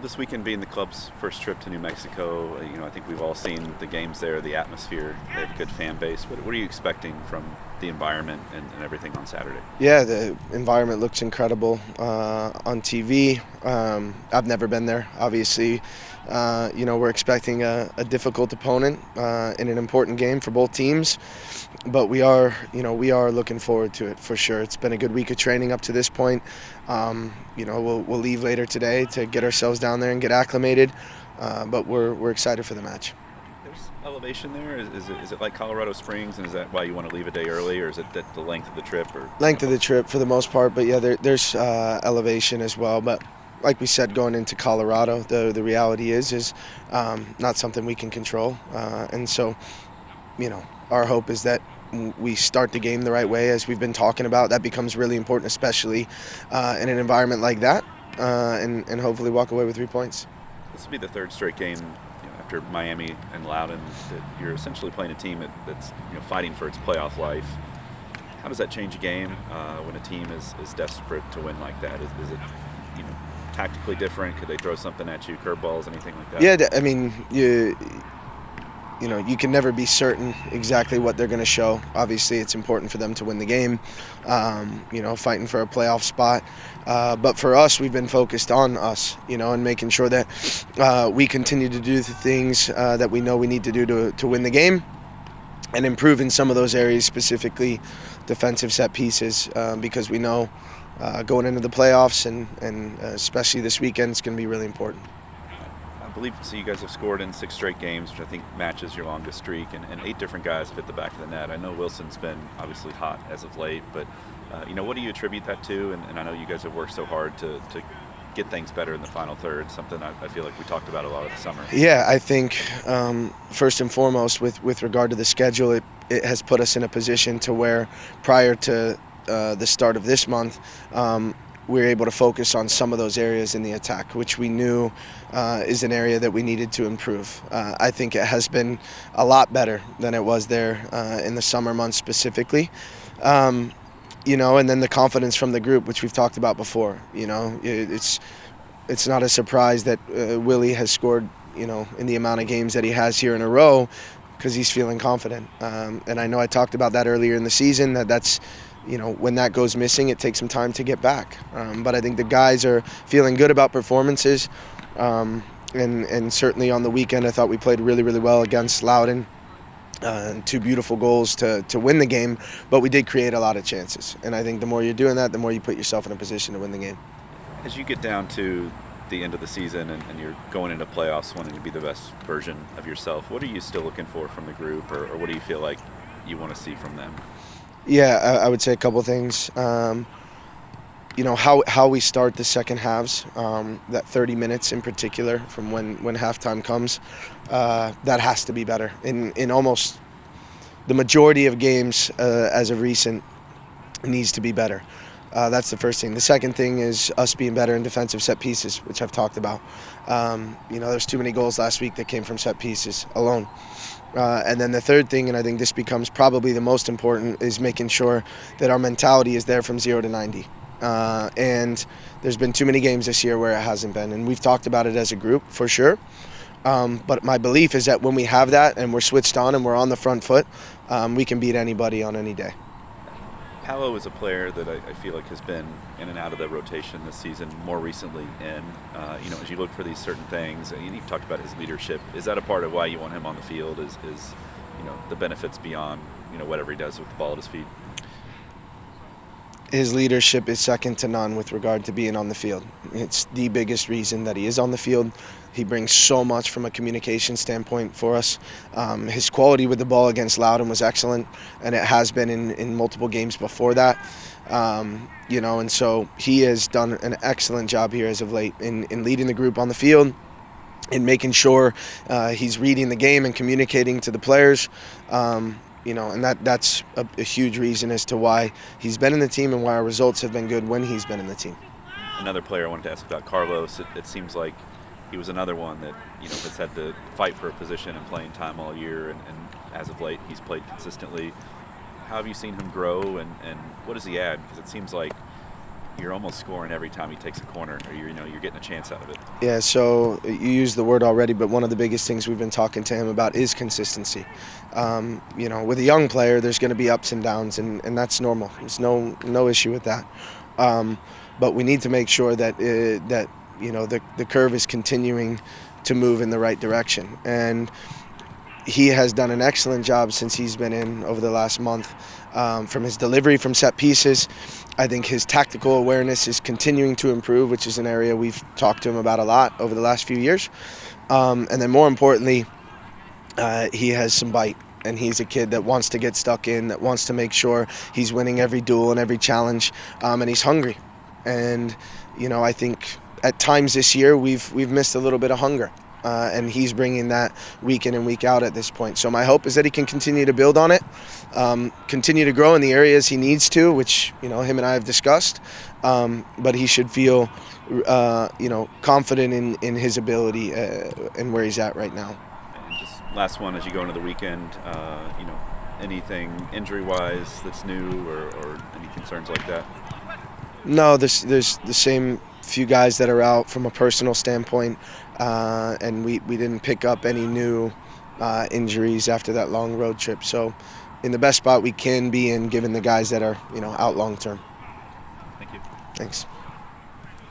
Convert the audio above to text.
This weekend being the club's first trip to New Mexico, I think we've all seen the games there, the atmosphere. They have a good fan base. What are you expecting from the environment and everything on Saturday? Yeah, the environment looks incredible on TV. I've never been there, obviously. We're expecting a difficult opponent in an important game for both teams, but we are looking forward to it for sure. It's been a good week of training up to this point. We'll leave later today to get ourselves down there and get acclimated, but we're excited for the match. There's elevation there. Is it like Colorado Springs, and is that why you want to leave a day early, or is it that the length of the trip? Length of the trip for the most part, but yeah, there's elevation as well. But like we said, going into Colorado, the reality is not something we can control, and so our hope is that we start the game the right way, as we've been talking about. That becomes really important, especially in an environment like that, and hopefully walk away with 3 points. This will be the third straight game after Miami and Loudoun that you're essentially playing a team that's fighting for its playoff life. How does that change a game when a team is desperate to win like that? Is it tactically different? Could they throw something at you, curveballs, anything like that? Yeah, I mean, you can never be certain exactly what they're going to show. Obviously, it's important for them to win the game, fighting for a playoff spot. But for us, we've been focused on us, and making sure that we continue to do the things that we know we need to do to win the game and improve in some of those areas, specifically defensive set pieces, because we know going into the playoffs and especially this weekend, it's going to be really important. I believe so. You guys have scored in 6 straight games, which I think matches your longest streak, and 8 different guys have hit the back of the net. I know Wilson's been obviously hot as of late, but what do you attribute that to? And I know you guys have worked so hard to get things better in the final third, something I feel like we talked about a lot of the summer. Yeah, I think first and foremost with regard to the schedule, it has put us in a position to where prior to the start of this month, we were able to focus on some of those areas in the attack, which we knew is an area that we needed to improve. I think it has been a lot better than it was there in the summer months specifically. And then the confidence from the group, which we've talked about before. It's not a surprise that Willie has scored, in the amount of games that he has here in a row, because he's feeling confident. And I know I talked about that earlier in the season, that's when that goes missing, it takes some time to get back. But I think the guys are feeling good about performances. And certainly on the weekend, I thought we played really, really well against Loudoun. 2 beautiful goals to win the game, but we did create a lot of chances. And I think the more you're doing that, the more you put yourself in a position to win the game. As you get down to the end of the season and you're going into playoffs wanting to be the best version of yourself, what are you still looking for from the group, or what do you feel like you want to see from them? Yeah, I would say a couple things. How we start the second halves, that 30 minutes in particular from when halftime comes, that has to be better. In almost the majority of games as of recent, needs to be better. That's the first thing. The second thing is us being better in defensive set pieces, which I've talked about. There's too many goals last week that came from set pieces alone. And then the third thing, and I think this becomes probably the most important, is making sure that our mentality is there from 0 to 90. And there's been too many games this year where it hasn't been, and we've talked about it as a group for sure. But my belief is that when we have that and we're switched on and we're on the front foot, we can beat anybody on any day. Paolo is a player that I feel like has been in and out of the rotation this season, more recently. And, as you look for these certain things, and you've talked about his leadership, is that a part of why you want him on the field, is the benefits beyond, whatever he does with the ball at his feet? His leadership is second to none with regard to being on the field. It's the biggest reason that he is on the field. He brings so much from a communication standpoint for us. His quality with the ball against Loudoun was excellent, and it has been in multiple games before that. And so he has done an excellent job here as of late in leading the group on the field, in making sure he's reading the game and communicating to the players. And that's a huge reason as to why he's been in the team and why our results have been good when he's been in the team. Another player I wanted to ask about, Carlos. It seems like he was another one that has had to fight for a position and playing time all year, and as of late he's played consistently. How have you seen him grow, and what does he add? Because it seems like you're almost scoring every time he takes a corner, or you're getting a chance out of it. Yeah, so you used the word already, but one of the biggest things we've been talking to him about is consistency. With a young player, there's going to be ups and downs, and that's normal. There's no issue with that. But we need to make sure that the curve is continuing to move in the right direction. And he has done an excellent job since he's been in over the last month. From his delivery from set pieces, I think his tactical awareness is continuing to improve, which is an area we've talked to him about a lot over the last few years. And then more importantly, he has some bite. And he's a kid that wants to get stuck in, that wants to make sure he's winning every duel and every challenge, and he's hungry. And I think at times this year we've missed a little bit of hunger. And he's bringing that week in and week out at this point. So my hope is that he can continue to build on it, continue to grow in the areas he needs to, which him and I have discussed. But he should feel, confident in his ability and where he's at right now. And just last one, as you go into the weekend, anything injury-wise that's new, or any concerns like that? No, there's the same few guys that are out from a personal standpoint. And we didn't pick up any new injuries after that long road trip. So in the best spot we can be in, given the guys that are out long term. Thank you. Thanks.